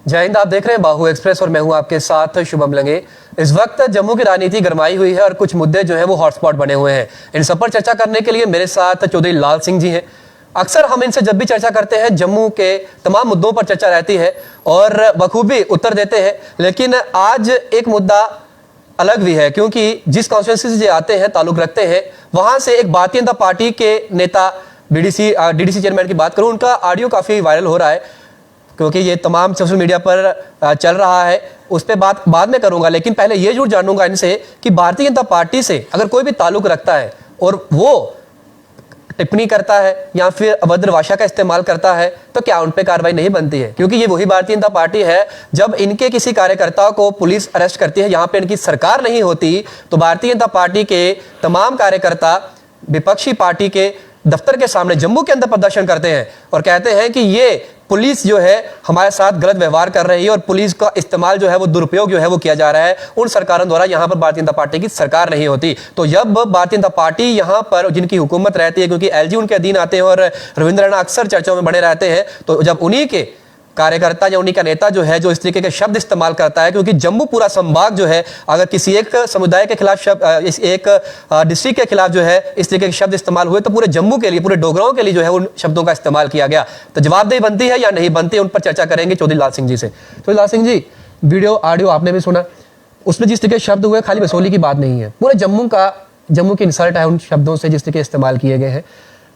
जय हिंद। आप देख रहे हैं बाहु एक्सप्रेस और मैं हूं आपके साथ शुभम लंगे। इस वक्त जम्मू की राजनीति गरमाई हुई है और कुछ मुद्दे जो है वो हॉटस्पॉट बने हुए हैं। इन सब पर चर्चा करने के लिए मेरे साथ चौधरी लाल सिंह जी हैं। अक्सर हम इनसे जब भी चर्चा करते हैं जम्मू के तमाम मुद्दों पर चर्चा रहती है और बखूबी उत्तर देते हैं, लेकिन आज एक मुद्दा अलग भी है क्योंकि जिस कॉन्स्टिट्यूंसी से आते हैं, ताल्लुक रखते हैं, वहां से एक भारतीय जनता पार्टी के नेता डीडीसी चेयरमैन की बात करूं, उनका ऑडियो काफी वायरल हो रहा है क्योंकि ये तमाम सोशल मीडिया पर चल रहा है। उस पर बात बाद में करूंगा, लेकिन पहले ये जरूर जानूंगा इनसे कि भारतीय जनता पार्टी से अगर कोई भी ताल्लुक रखता है और वो टिप्पणी करता है या फिर अभद्र भाषा का इस्तेमाल करता है तो क्या उन पर कार्रवाई नहीं बनती है? क्योंकि ये वही भारतीय जनता पार्टी है, जब इनके किसी कार्यकर्ता को पुलिस अरेस्ट करती है, यहाँ पे इनकी सरकार नहीं होती, तो भारतीय जनता पार्टी के तमाम कार्यकर्ता विपक्षी पार्टी के दफ्तर के सामने जम्मू के अंदर प्रदर्शन करते हैं और कहते हैं कि ये पुलिस जो है हमारे साथ गलत व्यवहार कर रही है और पुलिस का इस्तेमाल जो है वो दुरुपयोग जो है वो किया जा रहा है। उन सरकारों द्वारा यहाँ पर भारतीय जनता पार्टी की सरकार नहीं होती। तो जब भारतीय जनता पार्टी यहाँ पर जिनकी हुकूमत रहती है, क्योंकि एलजी उनके अधीन आते हैं और रविंद्र राणा अक्सर चर्चाओं में बने रहते हैं, तो जब उन्हीं के कार्यकर्ता या उन्हीं का नेता जो है जो इस तरीके के शब्द इस्तेमाल करता है, क्योंकि जम्मू पूरा संभाग जो है अगर किसी एक समुदाय के खिलाफ शब्द, इस एक डिस्ट्रिक्ट के खिलाफ जो है इस तरीके के शब्द इस्तेमाल हुए, तो पूरे जम्मू के लिए, पूरे डोगराओं के लिए जो है उन शब्दों का इस्तेमाल किया गया। तो जवाबदेही बनती है या नहीं बनती है, उन पर चर्चा करेंगे चौधरी लाल सिंह जी से। चौधरी लाल सिंह जी, वीडियो ऑडियो आपने भी सुना, उसमें जिस तरीके शब्द हुए खाली बसोली की बात नहीं है, पूरे जम्मू की इंसल्ट है उन शब्दों से जिस तरीके इस्तेमाल किए गए हैं।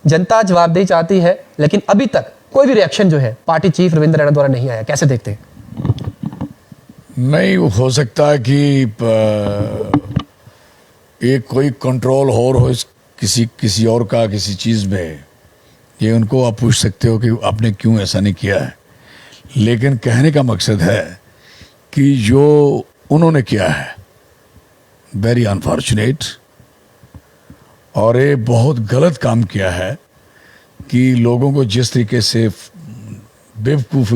जनता जवाबदेही चाहती है, लेकिन अभी तक कोई भी रिएक्शन जो है पार्टी चीफ रविंद्र राणा द्वारा नहीं आया। कैसे देखते हैं? नहीं हो सकता कि एक कोई कंट्रोल हो किसी और का किसी चीज़ में, ये उनको आप पूछ सकते हो कि आपने क्यों ऐसा नहीं किया है। लेकिन कहने का मकसद है कि जो उन्होंने किया है वेरी अनफॉर्चुनेट और ये बहुत गलत काम किया है कि लोगों को जिस तरीके से बेवकूफ़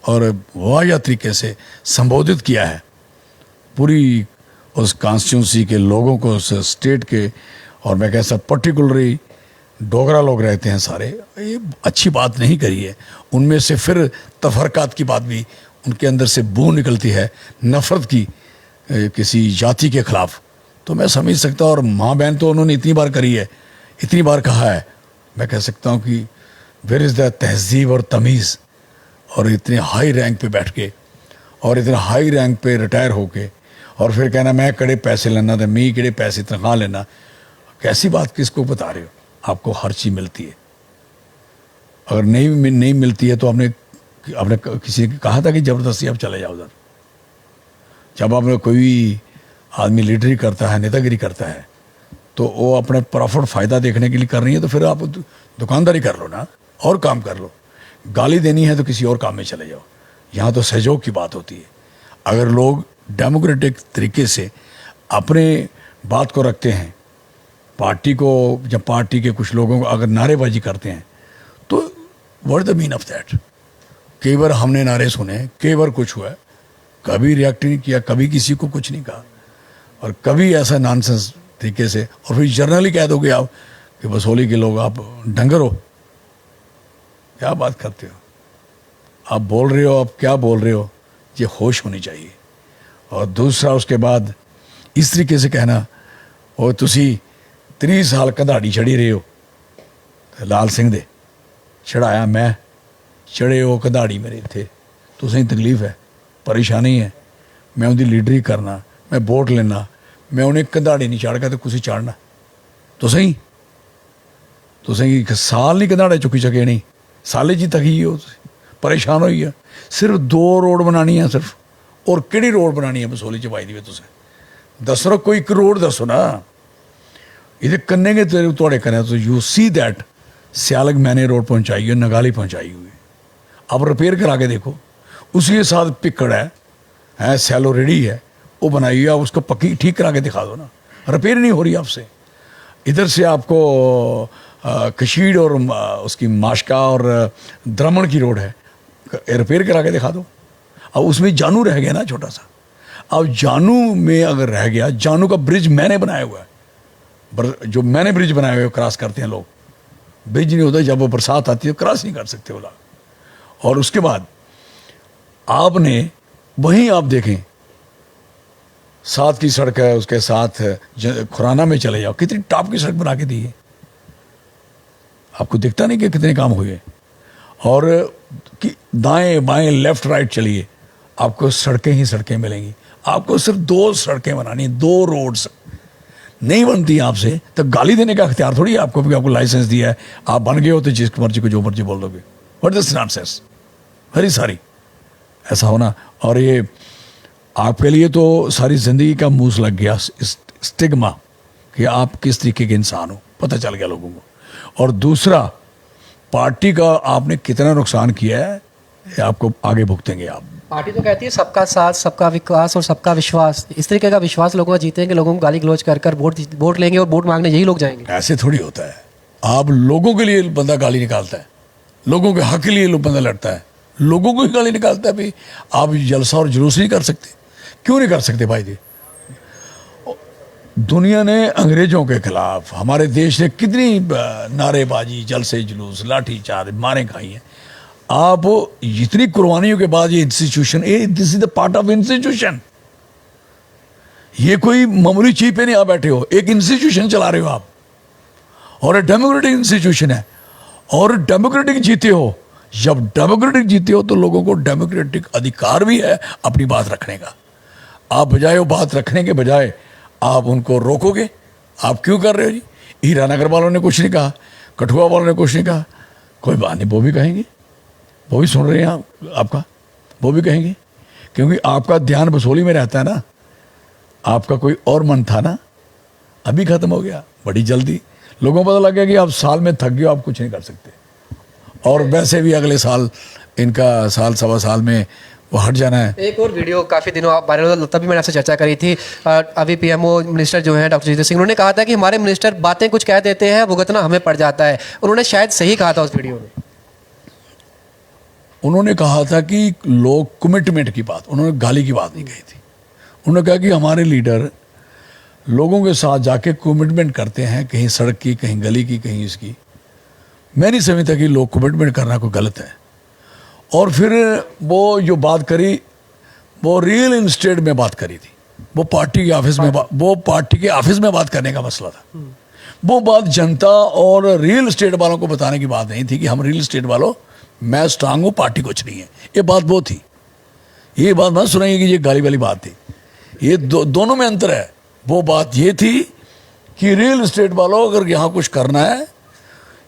और वाहिया तरीके से संबोधित किया है पूरी उस कॉन्स्टिट्यूंसी के लोगों को, उस स्टेट के, और मैं कैसा पर्टिकुलरली डोगरा लोग रहते हैं सारे, ये अच्छी बात नहीं करी है। उनमें से फिर तफरकात की बात भी उनके अंदर से बू निकलती है, नफ़रत की किसी जाति के ख़िलाफ़। तो मैं समझ सकता हूँ, और माँ बहन तो उन्होंने इतनी बार करी है, इतनी बार कहा है, मैं कह सकता हूँ कि वेयर इज़ द तहज़ीब और तमीज़। और इतने हाई रैंक पे बैठ के और इतने हाई रैंक पे रिटायर होके और फिर कहना मैं कड़े पैसे लेना था, मैं कड़े पैसे तनख्वाह लेना, कैसी बात किसको बता रहे हो? आपको हर चीज़ मिलती है, अगर नहीं मिलती है तो आपने किसी ने कहा था कि ज़बरदस्ती आप चले जाओ उधर। जब आपने कोई आदमी लीडरी करता है, नेतागिरी करता है, तो वो अपने प्रॉफिट फ़ायदा देखने के लिए कर रही है, तो फिर आप दुकानदारी कर लो ना और काम कर लो। गाली देनी है तो किसी और काम में चले जाओ। यहाँ तो सहयोग की बात होती है। अगर लोग डेमोक्रेटिक तरीके से अपने बात को रखते हैं, पार्टी को, जब पार्टी के कुछ लोगों को अगर नारेबाजी करते हैं, तो what the mean of that? कई बार हमने नारे सुने, कई बार कुछ हुआ, कभी रिएक्ट नहीं किया, कभी किसी को कुछ नहीं कहा, और कभी ऐसा नॉनसेंस तरीके से, और फिर जर्नली कह दोगे आप कि बसोली के लोग आप डंगर हो। क्या बात करते हो आप? बोल रहे हो आप, क्या बोल रहे हो? ये होश होनी चाहिए। और दूसरा, उसके बाद इस तरीके से कहना, और तुसी 30 साल कधाड़ी चढ़ी रहे हो, लाल सिंह दे चढ़ाया मैं, चढ़े हो कधाड़ी मेरे थे, तुसें तकलीफ है, परेशानी है, मैं उनकी लीडरी करना, मैं वोट लेना, मैं उन्हें कधाड़ी नहीं चढ़ के तो कुछ चढ़ना। तो सही साल नहीं कधाड़े चुकी सके, नहीं साले जी तक ही हो, परेशान होई है। सिर्फ 2 रोड बनानी है सिर्फ, और किहड़ी रोड बनानी है बसोली च पाई दी तुसें? दसो कोई एक रोड दसो ना। ये कन्ने गए थोड़े कन्ने, तो यू सी दैट सियालग मैंने रोड पहुंचाई है, नगाली पहुंचाई हुई, अब रिपेयर करा के देखो। उसी के साथ पिकड़ है सैलो रेडी है, वो बनाई हुई है, उसको पक्की ठीक करा के दिखा दो ना। रिपेयर नहीं हो रही आपसे। इधर से आपको कशीड़ और उसकी माशका और द्रमण की रोड है, रिपेयर करा के दिखा दो। अब उसमें जानू रह गया ना छोटा सा, अब जानू में अगर रह गया, जानू का ब्रिज मैंने बनाया हुआ है, जो मैंने ब्रिज बनाया हुआ है क्रॉस करते हैं लोग, ब्रिज नहीं होता, जब वो बरसात आती है क्रॉस नहीं कर सकते वो लोग। और उसके बाद आपने वहीं आप देखें, साथ की सड़क है, उसके साथ खुराना में चले जाओ, कितनी टॉप की सड़क बना के दी है। आपको दिखता नहीं कि कितने काम हुए। और कि दाएं बाएं लेफ्ट राइट चलिए, आपको सड़कें ही सड़कें मिलेंगी। आपको सिर्फ 2 सड़कें बनानी, 2 रोड्स नहीं बनती आपसे तो गाली देने का अख्तियार थोड़ी है आपको, भी आपको लाइसेंस दिया है, आप बन गए हो तो जिस मर्जी को जो मर्जी बोल दोगे। What this nonsense, very sorry, ऐसा होना। और ये आपके लिए तो सारी जिंदगी का मूस लग गया, स्टिग्मा कि आप किस तरीके के इंसान हो, पता चल गया लोगों को। और दूसरा, पार्टी का आपने कितना नुकसान किया है ये आपको आगे भुगतेंगे आप। पार्टी तो कहती है सबका साथ, सबका विकास और सबका विश्वास। इस तरीके का विश्वास लोगों का जीतेंगे, लोगों को गाली गलौज कर कर वोट लेंगे और वोट मांगने यही लोग जाएंगे। ऐसे थोड़ी होता है। आप लोगों के लिए बंदा गाली निकालता है, लोगों के हक के लिए लोग बंदा लड़ता है, लोगों को ही गाली निकालता है। भाई आप जलसा और जुलूस नहीं कर सकते, क्यों नहीं कर सकते भाई जी? दुनिया ने अंग्रेजों के खिलाफ, हमारे देश ने कितनी नारेबाजी, जलसे जुलूस, लाठीचार्ज, मारें खाई हैं। आप इतनी कुर्बानियों के बाद ये institution, this is the part of institution. ये कोई मामूली चीज पे नहीं आप बैठे हो, एक इंस्टीट्यूशन चला रहे हो आप, और डेमोक्रेटिक इंस्टीट्यूशन है, और डेमोक्रेटिक जीते हो। जब डेमोक्रेटिक जीते हो तो लोगों को डेमोक्रेटिक अधिकार भी है अपनी बात रखने का। आप बजाय वो बात रखने के बजाय आप उनको रोकोगे। आप क्यों कर रहे हो जी? हीरानगर वालों ने कुछ नहीं कहा, कठुआ वालों ने कुछ नहीं कहा, कोई बात नहीं, वो भी कहेंगे, वो भी सुन रहे हैं आपका, वो भी कहेंगे, क्योंकि आपका ध्यान बसोली में रहता है ना। आपका कोई और मन था ना, अभी खत्म हो गया बड़ी जल्दी। लोगों को पता लग गया कि आप साल में थक गए, आप कुछ नहीं कर सकते, और वैसे भी अगले साल इनका साल सवा साल में वो हट जाना है। एक और वीडियो काफ़ी दिनों वायरल, तभी मैंने आपसे चर्चा करी थी। अभी पीएमओ मिनिस्टर जो हैं डॉक्टर जितेंद्र सिंह, उन्होंने कहा था कि हमारे मिनिस्टर बातें कुछ कह देते हैं, भुगतना हमें पड़ जाता है। उन्होंने शायद सही कहा था उस वीडियो में। उन्होंने कहा था कि लोग कमिटमेंट की बात, उन्होंने गाली की बात नहीं कही थी। उन्होंने कहा कि हमारे लीडर लोगों के साथ जाके कमिटमेंट करते हैं, कहीं सड़क की, कहीं गली की, कहीं इसकी। मैं नहीं समझता कि लोग कमिटमेंट करना कोई गलत है। और फिर वो जो बात करी, वो रियल इस्टेट में बात करी थी, वो पार्टी के ऑफिस में, वो पार्टी के ऑफिस में बात करने का मसला था। वो बात जनता और रियल एस्टेट वालों को बताने की बात नहीं थी कि हम रियल एस्टेट वालों, मैं स्ट्रांग हूँ, पार्टी कुछ नहीं है। ये बात वो थी। ये बात मत सुनाइए कि ये गाली वाली बात थी। ये दोनों में अंतर है। वो बात ये थी कि रियल एस्टेट वालों अगर यहाँ कुछ करना है,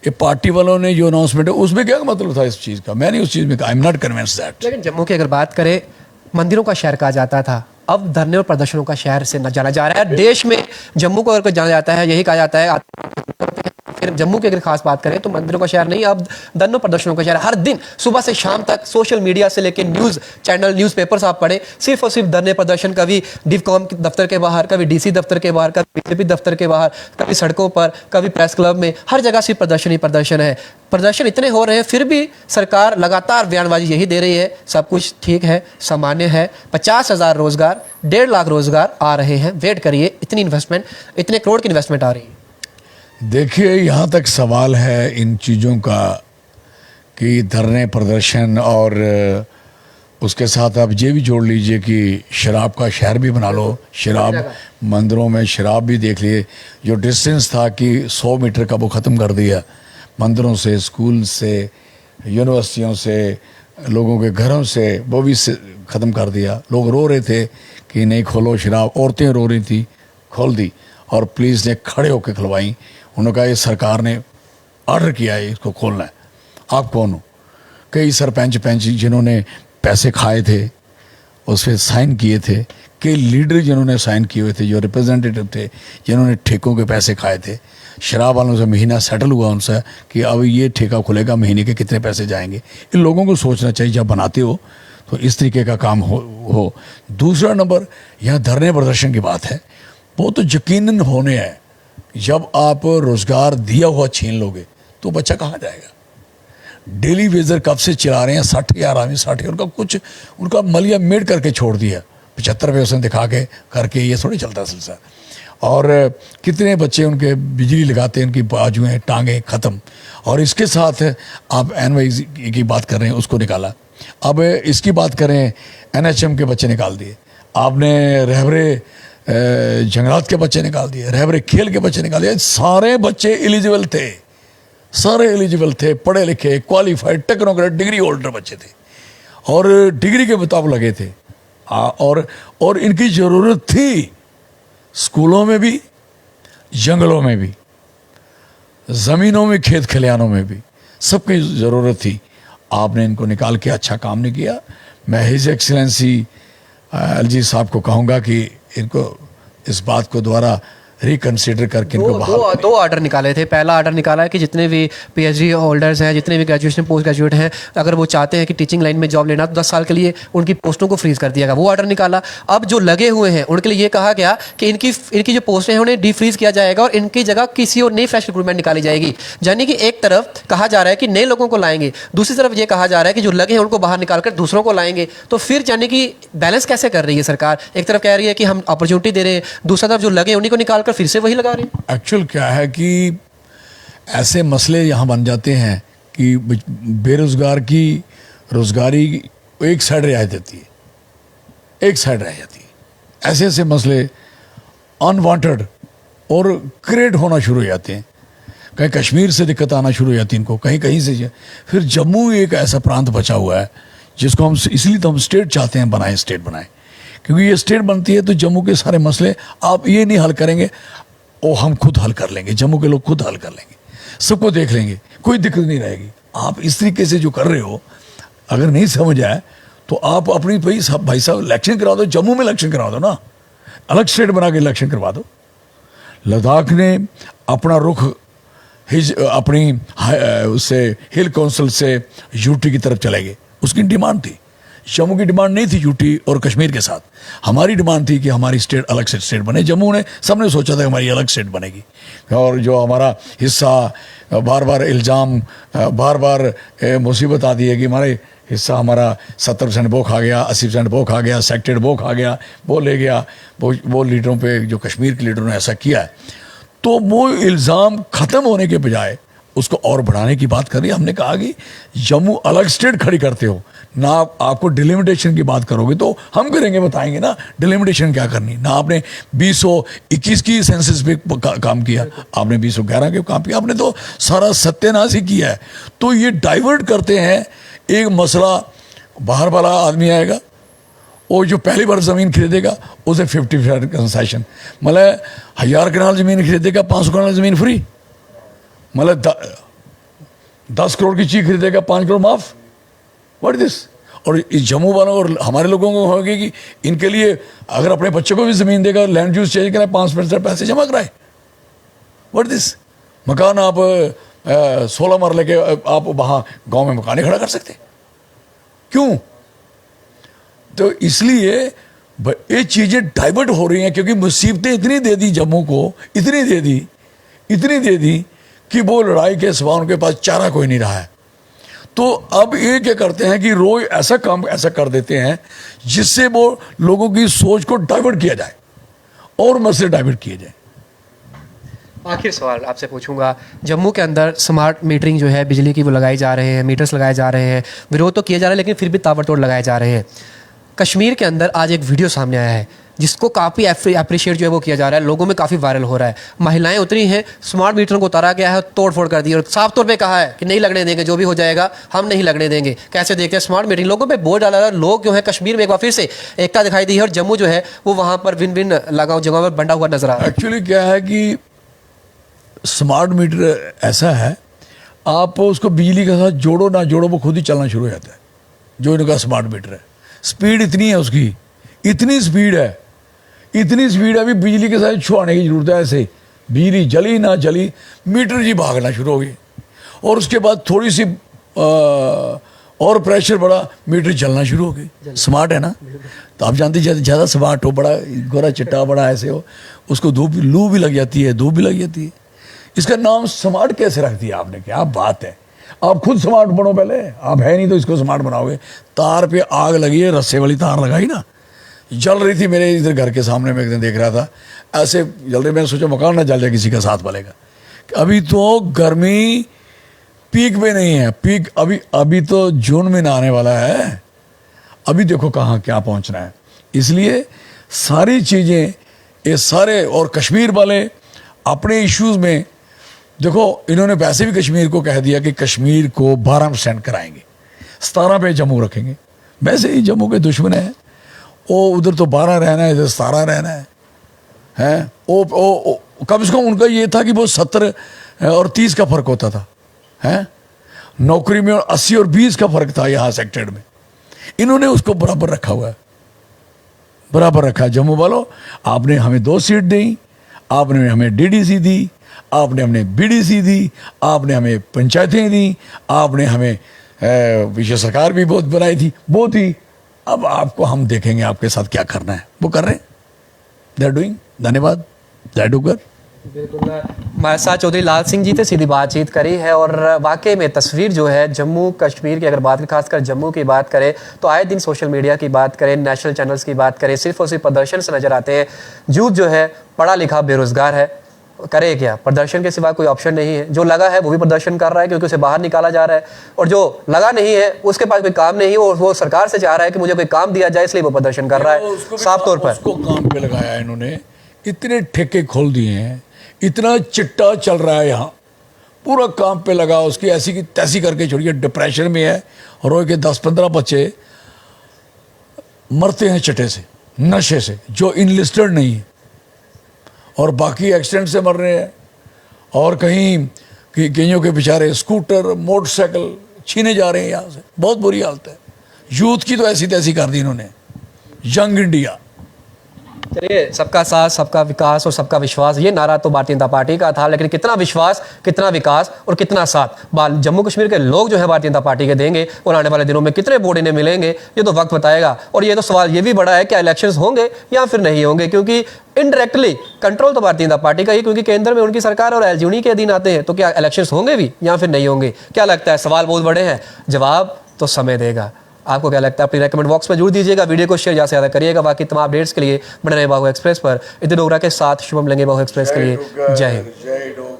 ये पार्टी वालों ने जो अनाउंसमेंट है उसमें क्या मतलब था इस चीज़ का? मैं नहीं उस चीज़ में, I am not convinced that. लेकिन जम्मू की अगर बात करें, मंदिरों का शहर कहा जाता था, अब धरने और प्रदर्शनों का शहर से न जाना जा रहा है। देश में जम्मू को अगर कोई जाना जाता है, यही कहा जाता है। फिर जम्मू की अगर खास बात करें तो मंदिरों का शहर नहीं, अब धरनों प्रदर्शनों का शहर। हर दिन सुबह से शाम तक सोशल मीडिया से लेकर न्यूज़ चैनल, न्यूज़पेपर्स आप पढ़े, सिर्फ और सिर्फ धरने प्रदर्शन। कभी डिवकॉम दफ्तर के बाहर, कभी डीसी दफ्तर के बाहर, कभी बीजेपी दफ्तर के बाहर, कभी सड़कों पर, कभी प्रेस क्लब में, हर जगह सिर्फ प्रदर्शन ही प्रदर्शन है। प्रदर्शन इतने हो रहे हैं, फिर भी सरकार लगातार बयानबाजी यही दे रही है, सब कुछ ठीक है, सामान्य है, 50,000 रोजगार, 1.5 लाख रोजगार आ रहे हैं, वेट करिए, इतनी इन्वेस्टमेंट, इतने करोड़ की इन्वेस्टमेंट आ रही है। देखिए, यहाँ तक सवाल है इन चीज़ों का कि धरने प्रदर्शन, और उसके साथ आप ये भी जोड़ लीजिए कि शराब का शहर भी बना लो। शराब, मंदिरों में शराब भी देख लिए। जो डिस्टेंस था कि 100 मीटर का, वो ख़त्म कर दिया। मंदिरों से, स्कूल से, यूनिवर्सिटियों से, लोगों के घरों से, वो भी ख़त्म कर दिया। लोग रो रहे थे कि नहीं खोलो शराब, औरतें रो रही थी, खोल दी, और पुलिस ने खड़े होकर खुलवाई। उन्होंने कहा ये सरकार ने ऑर्डर किया है, इसको खोलना है। आप कौन हो? कई सरपंच पंच जिन्होंने पैसे खाए थे, उस पर साइन किए थे, कई लीडर जिन्होंने साइन किए हुए थे, जो रिप्रेजेंटेटिव थे, जिन्होंने ठेकों के पैसे खाए थे। शराब वालों से महीना सेटल हुआ उनसे कि अब ये ठेका खुलेगा, महीने के कितने पैसे जाएंगे। इन लोगों को सोचना चाहिए जब बनाते हो तो इस तरीके का काम हो। दूसरा नंबर, यहाँ धरने प्रदर्शन की बात है, वो तो यकीनन होने हैं। जब आप रोज़गार दिया हुआ छीन लोगे तो बच्चा कहाँ जाएगा? डेली वेजर कब से चला रहे हैं 60,000 आदमी, 60, उनका कुछ, उनका मलिया मेड करके छोड़ दिया। 75 रुपये उसने दिखा के करके, ये थोड़ी चलता सिलसिला। और कितने बच्चे उनके बिजली लगाते हैं, उनकी बाजुएं, टांगें ख़त्म। और इसके साथ आप NYC की बात कर रहे हैं, उसको निकाला। अब इसकी बात करें, एनएचएम के बच्चे निकाल दिए आपने, रहबरे जंगलात के बच्चे निकाल दिए, रहबरे खेल के बच्चे निकाल दिए। सारे बच्चे एलिजिबल थे, सारे एलिजिबल थे, पढ़े लिखे, क्वालिफाइड, टेक्नोक्रेट, डिग्री होल्डर बच्चे थे और डिग्री के मुताबिक लगे थे। और इनकी ज़रूरत थी स्कूलों में भी, जंगलों में भी, ज़मीनों में, खेत खलिहानों में भी, सबकी ज़रूरत थी। आपने इनको निकाल के अच्छा काम नहीं किया। मैं हिज एक्सीलेंसी एलजी साहब को कहूँगा कि इनको इस बात को दोबारा रिकन्सिडर करके इनको बहाल दो ऑर्डर निकाले थे। पहला ऑर्डर निकाला है कि जितने भी पीएचडी होल्डर्स हैं, जितने भी ग्रेजुएशन पोस्ट ग्रेजुएट हैं, अगर वो चाहते हैं कि टीचिंग लाइन में जॉब लेना तो 10 साल के लिए उनकी पोस्टों को फ्रीज कर दिया गया, वो ऑर्डर निकाला। अब जो लगे हुए हैं उनके लिए ये कहा गया कि इनकी जो पोस्टें हैं उन्हें डीफ्रीज किया जाएगा और इनकी जगह किसी और नई फ्रेश रिक्रूटमेंट निकाली जाएगी। यानी कि एक तरफ कहा जा रहा है कि नए लोगों को लाएंगे, दूसरी तरफ ये कहा जा रहा है कि जो लगे हैं उनको बाहर निकालकर दूसरों को लाएंगे। तो फिर यानी कि बैलेंस कैसे कर रही है सरकार? एक तरफ कह रही है कि हम अपॉर्चुनिटी दे रहे हैं, दूसरी तरफ जो लगे हैं उन्हीं को निकालकर फिर से वही लगा रहे हैं। एक्चुअल क्या है कि ऐसे मसले यहाँ बन जाते हैं कि बेरोजगार की रोजगारी एक साइड रह जाती है, एक साइड रह जाती है। ऐसे ऐसे मसले अनवांटेड और क्रिएट होना शुरू हो जाते हैं। कहीं कश्मीर से दिक्कत आना शुरू हो जाती है इनको, कहीं कहीं से। फिर जम्मू एक ऐसा प्रांत बचा हुआ है जिसको हम, इसलिए तो हम स्टेट चाहते हैं बनाएं, स्टेट बनाएं, क्योंकि ये स्टेट बनती है तो जम्मू के सारे मसले आप ये नहीं हल करेंगे, वो हम खुद हल कर लेंगे, जम्मू के लोग खुद हल कर लेंगे, सबको देख लेंगे, कोई दिक्कत नहीं रहेगी। आप इस तरीके से जो कर रहे हो, अगर नहीं समझ आए तो आप अपनी भाई साहब इलेक्शन करा दो, जम्मू में इलेक्शन करा दो ना, अलग स्टेट बना के इलेक्शन करवा दो। लद्दाख ने अपना रुख अपनी उससे हिल काउंसिल से यूटी की तरफ चले गए, उसकी डिमांड थी। जम्मू की डिमांड नहीं थी यूटी और कश्मीर के साथ, हमारी डिमांड थी कि हमारी स्टेट अलग से स्टेट बने। जम्मू ने, सबने सोचा था कि हमारी अलग स्टेट बनेगी, और जो हमारा हिस्सा बार बार इल्ज़ाम, बार बार मुसीबत आती है कि हमारे हिस्सा हमारा 70% वो खा गया, 80% वो खा गया, सेक्टेड वो खा गया, वो ले गया, वो लीडरों पे, जो कश्मीर के लीडरों ने ऐसा किया है। तो वो इल्ज़ाम ख़त्म होने के बजाय उसको और बढ़ाने की बात कर रही है। हमने कहा कि जम्मू अलग स्टेट खड़ी करते हो ना, आपको डिलिमिटेशन की बात करोगे तो हम करेंगे, बताएंगे ना डिलिमिटेशन क्या करनी। ना आपने 2021 की सेंसस पे काम किया, आपने 2011 के काम किया, आपने तो सारा सत्यानाश ही किया है। तो ये डाइवर्ट करते हैं एक मसला। बाहर वाला आदमी आएगा, वो जो पहली बार ज़मीन खरीदेगा उसे 50% कंसेशन, मतलब 1000 कनाल ज़मीन खरीदेगा 500 कनाल ज़मीन फ्री, मतलब 10 करोड़ की चीज़ खरीदेगा 5 करोड़ माफ। What this? और इस जम्मू वालों और हमारे लोगों को होगी कि इनके लिए अगर अपने बच्चों को भी ज़मीन देगा, लैंड यूज चेंज कराए, 5% पैसे जमा कराए। What this? मकान आप 16 मरले के आप वहाँ गांव में मकान खड़ा कर सकते, क्यों? तो इसलिए ये चीज़ें डाइवर्ट हो रही हैं, क्योंकि मुसीबतें इतनी दे दी जम्मू को, इतनी दे दी कि वो लड़ाई के सिवा उनके पास चारा कोई नहीं रहा है। तो अब ये क्या करते हैं कि रोज ऐसा काम ऐसा कर देते हैं जिससे वो लोगों की सोच को डाइवर्ट किया जाए और मसले डाइवर्ट किए जाए। आखिर सवाल आपसे पूछूंगा, जम्मू के अंदर स्मार्ट मीटरिंग जो है बिजली की वो लगाई जा रहे हैं, मीटर्स लगाए जा रहे हैं, विरोध तो किए जा रहे हैं लेकिन फिर भी ताबड़तोड़ लगाए जा रहे हैं। कश्मीर के अंदर आज एक वीडियो सामने आया है जिसको काफ़ी अप्रिशिएट जो है वो किया जा रहा है, लोगों में काफ़ी वायरल हो रहा है। महिलाएं उतरी हैं, स्मार्ट मीटरों को उतारा गया है, तोड़ फोड़ कर दी और साफ तौर पे कहा है कि नहीं लगने देंगे, जो भी हो जाएगा हम नहीं लगने देंगे। कैसे देखते हैं स्मार्ट मीटरिंग, लोगों पे बोझ डाला रहा है। लोग जो है कश्मीर में एक बार फिर से एकता दिखाई दी है और जम्मू जो है वो वहाँ पर भिन्न भिन्न लगाव जगह पर बंटा हुआ नजर आ रहा है। एक्चुअली क्या है कि स्मार्ट मीटर ऐसा है, आप उसको बिजली के साथ जोड़ो ना जोड़ो वो खुद ही चलना शुरू हो जाता है। जो इनका स्मार्ट मीटर है, स्पीड इतनी है उसकी, इतनी स्पीड है अभी बिजली के साथ छुआने की जरूरत है। ऐसे बिजली जली ना जली मीटर जी भागना शुरू हो गई, और उसके बाद थोड़ी सी और प्रेशर बढ़ा, मीटर जलना शुरू हो गई। स्मार्ट है ना, तो आप जानते ज़्यादा स्मार्ट हो, बड़ा गोरा चिट्टा बड़ा ऐसे हो, उसको लू भी लग जाती है, धूप भी लग जाती है। इसका नाम स्मार्ट कैसे रख दिया आपने? क्या बात है, आप खुद स्मार्ट बनो पहले, आप है नहीं तो इसको स्मार्ट बनाओगे। तार पे आग लगी है, रस्से वाली तार लगाई ना, जल रही थी मेरे इधर घर के सामने, मैं एक दिन देख रहा था ऐसे जल रही, मैंने सोचा मकान ना जल जाए किसी का साथ वाले का। अभी तो गर्मी पीक में नहीं है, पीक अभी तो जून में ना आने वाला है, अभी देखो कहाँ क्या पहुंचना है। इसलिए सारी चीज़ें ये सारे, और कश्मीर वाले अपने इश्यूज में देखो, इन्होंने वैसे भी कश्मीर को कह दिया कि कश्मीर को 12% कराएंगे, 17 पे जम्मू रखेंगे। वैसे ही जम्मू के दुश्मन हैं वो, उधर तो 12 रहना है, इधर 17 रहना है वो कम से कम उनका ये था कि वो 70 और 30 का फर्क होता था, है नौकरी में, और 80 और 20 का फर्क था यहाँ सेक्टर में। इन्होंने उसको बराबर रखा हुआ है, बराबर रखा। जम्मू वालों, आपने हमें 2 सीट दी, आपने हमें डीडीसी दी, आपने हमें बीडीसी दी, आपने हमें पंचायतें दी, आपने हमें विशेष सरकार भी बहुत बनाई थी, वो थी। अब आपको हम देखेंगे आपके साथ क्या करना है, वो कर रहे हैं, दे आर डूइंग। धन्यवाद, जायडूकर। बिल्कुल, हमारे साथ चौधरी लाल सिंह जी थे, सीधी बातचीत करी है। और वाकई में तस्वीर जो है जम्मू कश्मीर की, अगर बात करें खासकर जम्मू की बात करें, तो आए दिन सोशल मीडिया की बात करें, नेशनल चैनल्स की बात करें, सिर्फ और सिर्फ प्रदर्शन से नजर आते हैं। यूथ जो है पढ़ा लिखा बेरोजगार है, करे क्या, प्रदर्शन के सिवा कोई ऑप्शन नहीं है। जो लगा है वो भी प्रदर्शन कर रहा है क्योंकि उसे बाहर निकाला जा रहा है, और जो लगा नहीं है उसके पास कोई काम नहीं है और वो सरकार से चाह रहा है कि मुझे कोई काम दिया जाए, इसलिए वो प्रदर्शन कर रहा है। साफ तौर पर उसको काम पे लगाया इन्होंने, इतने ठेके खोल दिए हैं, इतना चिट्टा चल रहा है यहाँ, पूरा काम पे लगा, उसकी ऐसी की तैसी करके छोड़िए, डिप्रेशन में है। रोज के 10-15 बच्चे मरते हैं चिट्टे से, नशे से, जो इनलिस्टेड नहीं है, और बाकी एक्सीडेंट से मर रहे हैं, और कहीं कईयों के बेचारे स्कूटर मोटरसाइकिल छीने जा रहे हैं यहाँ से। बहुत बुरी हालत है। यूथ की तो ऐसी तैसी कर दी इन्होंने। Young India. चलिए, सबका साथ, सबका विकास और सबका विश्वास, ये नारा तो भारतीय जनता पार्टी का था, लेकिन कितना विश्वास, कितना विकास और कितना साथ जम्मू कश्मीर के लोग जो है भारतीय जनता पार्टी के देंगे, और आने वाले दिनों में कितने वोट इन्हें मिलेंगे, ये तो वक्त बताएगा। और ये तो सवाल ये भी बड़ा है कि इलेक्शंस होंगे या फिर नहीं होंगे, क्योंकि इनडायरेक्टली कंट्रोल तो भारतीय जनता पार्टी का ही, क्योंकि केंद्र में उनकी सरकार और एलजी उन्हीं के अधीन आते हैं। तो क्या इलेक्शंस होंगे भी या फिर नहीं होंगे, क्या लगता है? सवाल बहुत बड़े हैं, जवाब तो समय देगा। आपको क्या लगता है? अपनी रेकमेंड बॉक्स में जरूर दीजिएगा, वीडियो को शेयर ज़्यादा से ज़्यादा करिएगा। बाकी तमाम अपडेट्स के लिए बने रहे बाहु एक्सप्रेस पर। इधर डोगरा के साथ शुभम लेंगे बाहु एक्सप्रेस के लिए। जय हिंद।